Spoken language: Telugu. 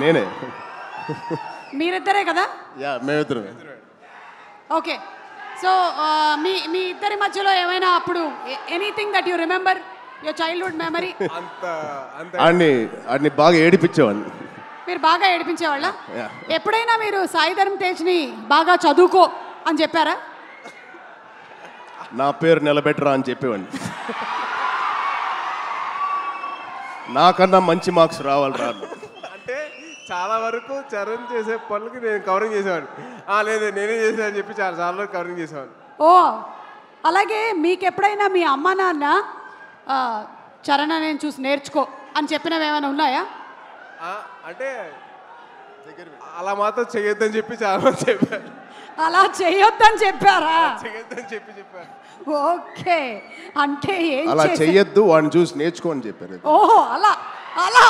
నేనే. మీరిద్దరే కదా? యా మేమిద్దరమే. ఓకే. సో మీ మీ ఇద్దరి మధ్యలో ఏమైనా అప్పుడు anything that you remember your childhood memory? ఆడిని బాగా ఏడిపించేవాడిని. మీరు బాగా ఏడిపించేవాళ్ళ? Yeah. ఎప్పుడైనా మీరు సాయి ధరమ్ తేజ్ని బాగా చదువుకో అని చెప్పారా? నా పేరు నిలబెట్టరా అని చెప్పేవాడిని. నాకన్నా మంచి మార్క్స్ రావాలి రా. అంటే చాలా వరకు చరణ్ చేసే పనులకి నేను కవరింగ్ చేసేవాడిని. లేదు నేనే చేసా అని చెప్పి చాలా వరకు కవరింగ్ చేసేవాడిని. ఓ అలాగే మీకు ఎప్పుడైనా మీ అమ్మ నాన్న చరణ్ నేను చూసి నేర్చుకో అని చెప్పినవి ఏమైనా ఉన్నాయా? అంటే అలా మాత్రం చేయొద్దని చెప్పి చాలా మంది చెప్పారు. అలా చేయొద్దని చెప్పారా? చేయొద్దని చెప్పారు. ఓకే. అంటే అలా చెయ్యొద్దు, వాడిని చూసి నేర్చుకో అని చెప్పారు. ఓహో అలా అలా